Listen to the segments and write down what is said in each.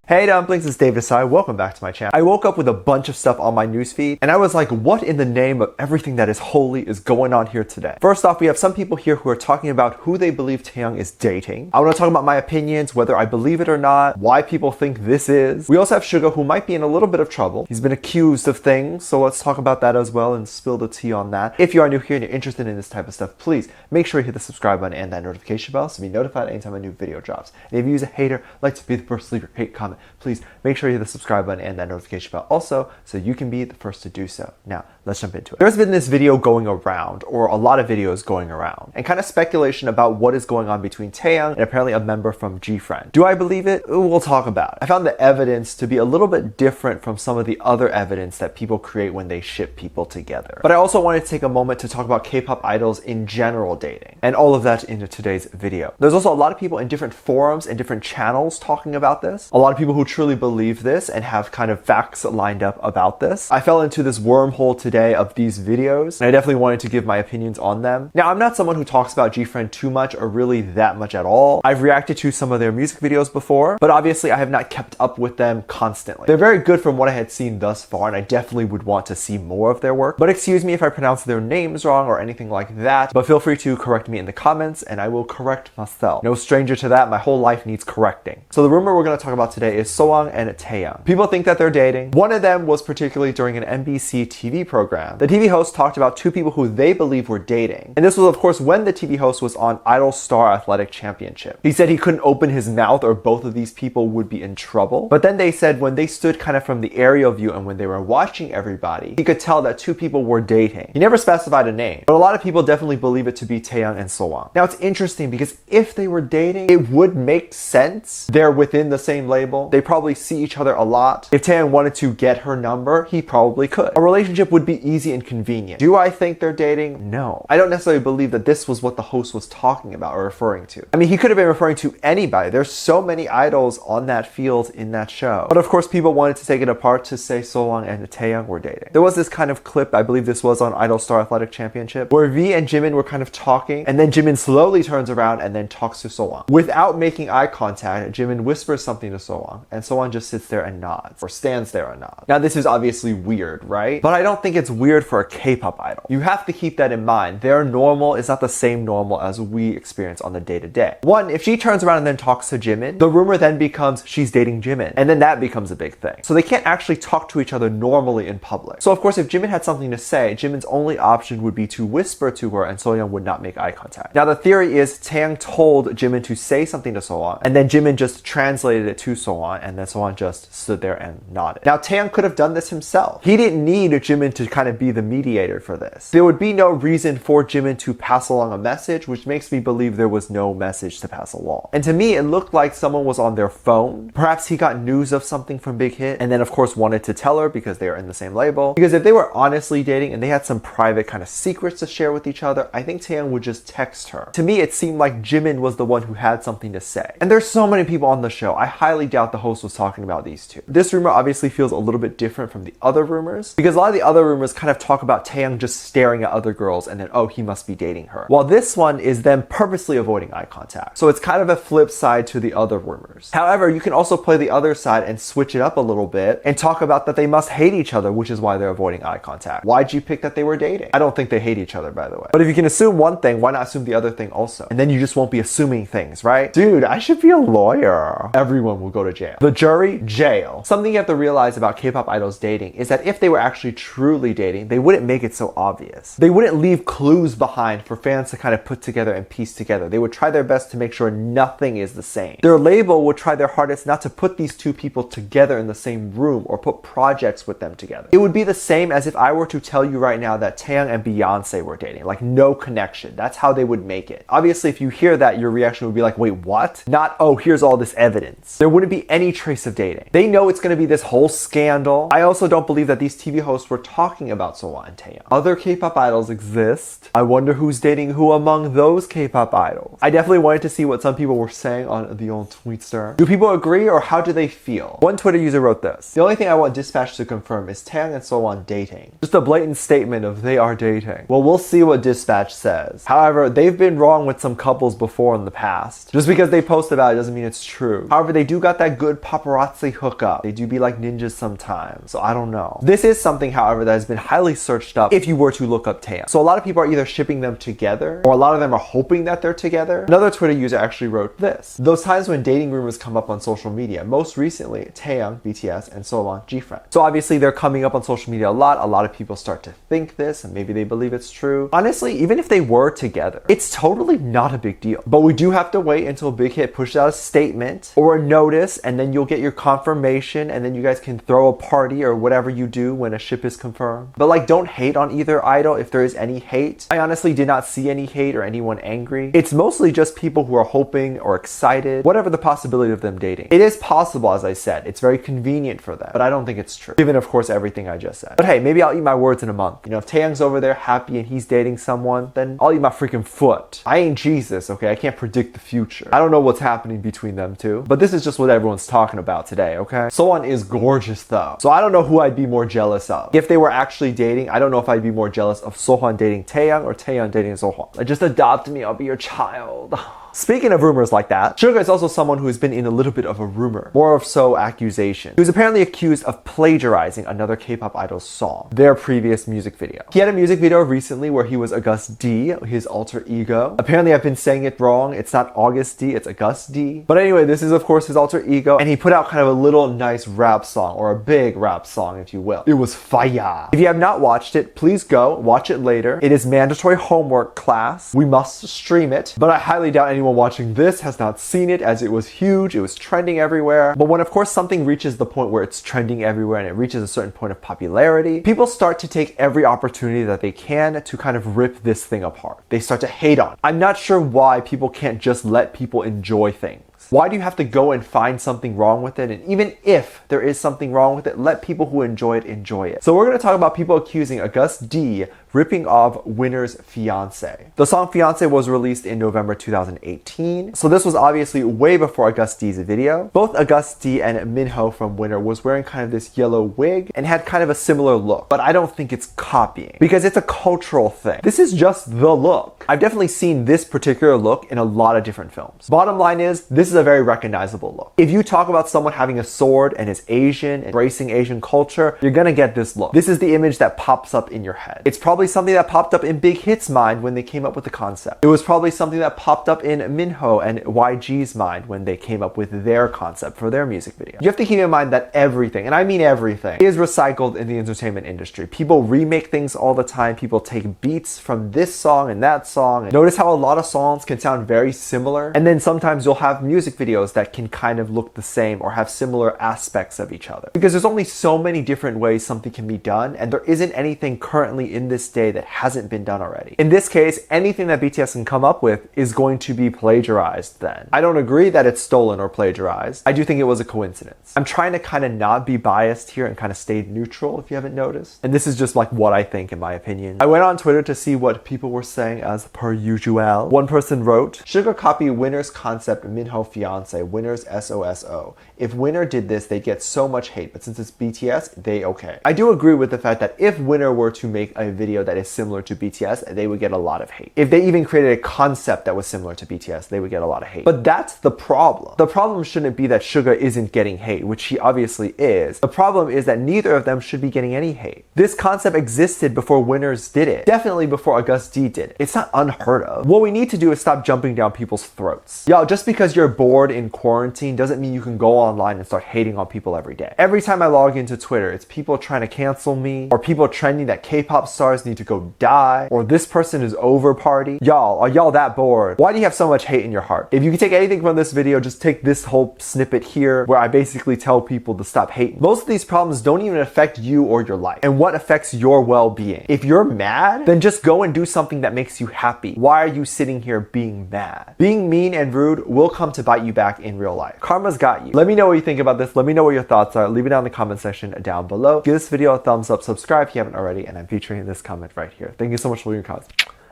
Hey dumplings, it's David Asai. Welcome back to my channel. I woke up with a bunch of stuff on my newsfeed and I was like, what in the name of everything that is holy is going on here today? First off, we have some people here who are talking about who they believe Taehyung is dating. I want to talk about my opinions, whether I believe it or not, why people think this is. We also have Suga, who might be in a little bit of trouble. He's been accused of things, so let's talk about that as well and spill the tea on that. If you are new here and you're interested in this type of stuff, please make sure you hit the subscribe button and that notification bell to be notified anytime a new video drops. And if you use a hater, like to be the first to leave your hate comment, please make sure you hit the subscribe button and that notification bell also so you can be the first to do so. Now, let's jump into it. There's been this video going around, or a lot of videos going around, and kind of speculation about what is going on between Taehyung and apparently a member from Gfriend. Do I believe it? We'll talk about it. I found the evidence to be a little bit different from some of the other evidence that people create when they ship people together. But I also wanted to take a moment to talk about K-pop idols in general dating, and all of that in today's video. There's also a lot of people in different forums and different channels talking about this. A lot of people who truly believe this and have kind of facts lined up about this. I fell into this wormhole today of these videos, and I definitely wanted to give my opinions on them. Now, I'm not someone who talks about Gfriend too much or really that much at all. I've reacted to some of their music videos before, but obviously I have not kept up with them constantly. They're very good from what I had seen thus far, and I definitely would want to see more of their work. But excuse me if I pronounce their names wrong or anything like that, but feel free to correct me in the comments and I will correct myself. No stranger to that, my whole life needs correcting. So the rumor we're going to talk about today is Sohwang and Taehyung. People think that they're dating. One of them was particularly during an NBC TV program. The TV host talked about two people who they believe were dating. And this was, of course, when the TV host was on Idol Star Athletic Championship. He said he couldn't open his mouth or both of these people would be in trouble. But then they said when they stood kind of from the aerial view and when they were watching everybody, he could tell that two people were dating. He never specified a name, but a lot of people definitely believe it to be Taehyung and Sohwang. Now, it's interesting because if they were dating, it would make sense. They're within the same label. They probably see each other a lot. If Taehyung wanted to get her number, he probably could. A relationship would be easy and convenient. Do I think they're dating? No. I don't necessarily believe that this was what the host was talking about or referring to. I mean, he could have been referring to anybody. There's so many idols on that field in that show. But of course, people wanted to take it apart to say Sohwang and Taehyung were dating. There was this kind of clip, I believe this was on Idol Star Athletic Championship, where V and Jimin were kind of talking, and then Jimin slowly turns around and then talks to Sohwang. Without making eye contact, Jimin whispers something to Sohwang, and Sohwang just sits there and nods, or stands there and nods. Now, this is obviously weird, right? But I don't think it's weird for a K-pop idol. You have to keep that in mind. Their normal is not the same normal as we experience on the day-to-day. One, if she turns around and then talks to Jimin, the rumor then becomes she's dating Jimin, and then that becomes a big thing. So they can't actually talk to each other normally in public. So of course, if Jimin had something to say, Jimin's only option would be to whisper to her, and Sohwang would not make eye contact. Now, the theory is Taehyung told Jimin to say something to Sohwang, and then Jimin just translated it to Sohwang, and then Sohwang just stood there and nodded. Now, Taehyung could have done this himself. He didn't need Jimin to kind of be the mediator for this. There would be no reason for Jimin to pass along a message, which makes me believe there was no message to pass along. And to me, it looked like someone was on their phone. Perhaps he got news of something from Big Hit, and then of course wanted to tell her because they are in the same label. Because if they were honestly dating and they had some private kind of secrets to share with each other, I think Taehyung would just text her. To me, it seemed like Jimin was the one who had something to say. And there's so many people on the show. I highly doubt the host was talking about these two. This rumor obviously feels a little bit different from the other rumors, because a lot of the other rumors kind of talk about Taehyung just staring at other girls and then, oh, he must be dating her. While this one is them purposely avoiding eye contact. So it's kind of a flip side to the other rumors. However, you can also play the other side and switch it up a little bit and talk about that they must hate each other, which is why they're avoiding eye contact. Why'd you pick that they were dating? I don't think they hate each other, by the way. But if you can assume one thing, why not assume the other thing also? And then you just won't be assuming things, right? Dude, I should be a lawyer. Everyone will go to jail. The jury, jail. Something you have to realize about K-pop idols dating is that if they were actually truly dating, they wouldn't make it so obvious. They wouldn't leave clues behind for fans to kind of put together and piece together. They would try their best to make sure nothing is the same. Their label would try their hardest not to put these two people together in the same room or put projects with them together. It would be the same as if I were to tell you right now that Taehyung and Fiance were dating, like no connection. That's how they would make it. Obviously, if you hear that, your reaction would be like, wait, what? Not, oh, here's all this evidence. There wouldn't be any trace of dating. They know it's going to be this whole scandal. I also don't believe that these TV hosts were talking about Sohwang and Taehyung. Other K-pop idols exist. I wonder who's dating who among those K-pop idols. I definitely wanted to see what some people were saying on the old Tweetster. Do people agree or how do they feel? One Twitter user wrote this: the only thing I want Dispatch to confirm is Taehyung and Sohwang dating. Just a blatant statement of they are dating. Well, we'll see what Dispatch says. However, they've been wrong with some couples before in the past. Just because they post about it doesn't mean it's true. However, they do got that good paparazzi hookup. They do be like ninjas sometimes, so I don't know. This is something, however, that has been highly searched up if you were to look up Taehyung. So a lot of people are either shipping them together, or a lot of them are hoping that they're together. Another Twitter user actually wrote this: those times when dating rumors come up on social media, most recently Taehyung, BTS, and so on, Gfriend. So obviously they're coming up on social media a lot. A lot of people start to think this, and maybe they believe it's true. Honestly, even if they were together, it's totally not a big deal. But we do have to wait until Big Hit pushes out a statement or a notice, and then you'll get your confirmation, and then you guys can throw a party or whatever you do when a ship is confirmed. But like, don't hate on either idol if there is any hate. I honestly did not see any hate or anyone angry. It's mostly just people who are hoping or excited, whatever the possibility of them dating. It is possible, as I said. It's very convenient for them, but I don't think it's true, given of course everything I just said. But hey, maybe I'll eat my words in a month. You know, if Taehyung's over there happy and he's dating someone, then I'll eat my freaking foot. I ain't Jesus, okay? I can't predict the future. I don't know what's happening between them two, but this is just what everyone's talking about today, okay? Sohwan is gorgeous though, so I don't know who I'd be more jealous of. If they were actually dating, I don't know if I'd be more jealous of Sohwan dating Taehyung or Taehyung dating Sohwan. Like, just adopt me, I'll be your child. Speaking of rumors like that, Suga is also someone who has been in a little bit of a rumor, more of so accusation. He was apparently accused of plagiarizing another K-pop idol's song, their previous music video. He had a music video recently where he was August D, his alter ego. Apparently I've been saying it wrong. It's not August D, it's August D. But anyway, this is of course his alter ego, and he put out kind of a little nice rap song, or a big rap song if you will. It was fire. If you have not watched it, please go watch it later. It is mandatory homework class. We must stream it, but I highly doubt anyone watching this has not seen it, as it was huge, it was trending everywhere. But when of course something reaches the point where it's trending everywhere and it reaches a certain point of popularity, people start to take every opportunity that they can to kind of rip this thing apart. They start to hate on it. I'm not sure why people can't just let people enjoy things. Why do you have to go and find something wrong with it? And even if there is something wrong with it, let people who enjoy it enjoy it. So we're going to talk about people accusing August D ripping off Winner's Fiance. The song Fiance was released in November 2018. So this was obviously way before August D's video. Both August D and Minho from Winner was wearing kind of this yellow wig and had kind of a similar look. But I don't think it's copying, because it's a cultural thing. This is just the look. I've definitely seen this particular look in a lot of different films. Bottom line is, this is a very recognizable look. If you talk about someone having a sword and is Asian, embracing Asian culture, you're gonna get this look. This is the image that pops up in your head. It's probably something that popped up in Big Hit's mind when they came up with the concept. It was probably something that popped up in Minho and YG's mind when they came up with their concept for their music video. You have to keep in mind that everything, and I mean everything, is recycled in the entertainment industry. People remake things all the time. People take beats from this song and that song. And notice how a lot of songs can sound very similar, and then sometimes you'll have music videos that can kind of look the same or have similar aspects of each other. Because there's only so many different ways something can be done, and there isn't anything currently in this day that hasn't been done already. In this case, anything that BTS can come up with is going to be plagiarized then. I don't agree that it's stolen or plagiarized. I do think it was a coincidence. I'm trying to kind of not be biased here and kind of stay neutral, if you haven't noticed. And this is just like what I think, in my opinion. I went on Twitter to see what people were saying as per usual. One person wrote, Suga copy Winner's concept Minho Fiance, Winner's SOSO. If Winner did this, they'd get so much hate, but since it's BTS, they okay. I do agree with the fact that if Winner were to make a video that is similar to BTS, they would get a lot of hate. If they even created a concept that was similar to BTS, they would get a lot of hate. But that's the problem. The problem shouldn't be that Suga isn't getting hate, which he obviously is. The problem is that neither of them should be getting any hate. This concept existed before Winners did it. Definitely before August D did it. It's not unheard of. What we need to do is stop jumping down people's throats. Y'all, just because you're bored in quarantine doesn't mean you can go online and start hating on people every day. Every time I log into Twitter, it's people trying to cancel me, or people trending that K-pop stars need to go die, or this person is over party. Y'all, are y'all that bored? Why do you have so much hate in your heart? If you can take anything from this video, just take this whole snippet here where I basically tell people to stop hating. Most of these problems don't even affect you or your life, and what affects your well-being. If you're mad, then just go and do something that makes you happy. Why are you sitting here being mad? Being mean and rude will come to bite you back in real life. Karma's got you. Let me know what you think about this. Let me know what your thoughts are. Leave it down in the comment section down below. Give this video a thumbs up, subscribe if you haven't already, and I'm featuring this comment right here. Thank you so much for your comments.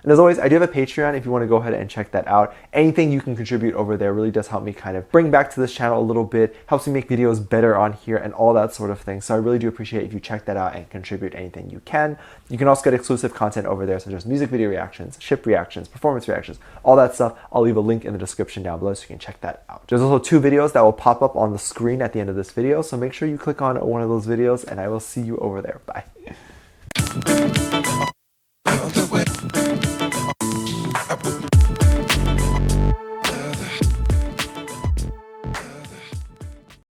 And as always, I do have a Patreon if you want to go ahead and check that out. Anything you can contribute over there really does help me kind of bring back to this channel a little bit, helps me make videos better on here and all that sort of thing. So I really do appreciate if you check that out and contribute anything you can. You can also get exclusive content over there, such as music video reactions, ship reactions, performance reactions, all that stuff. I'll leave a link in the description down below so you can check that out. There's also 2 videos that will pop up on the screen at the end of this video, so make sure you click on one of those videos and I will see you over there. Bye.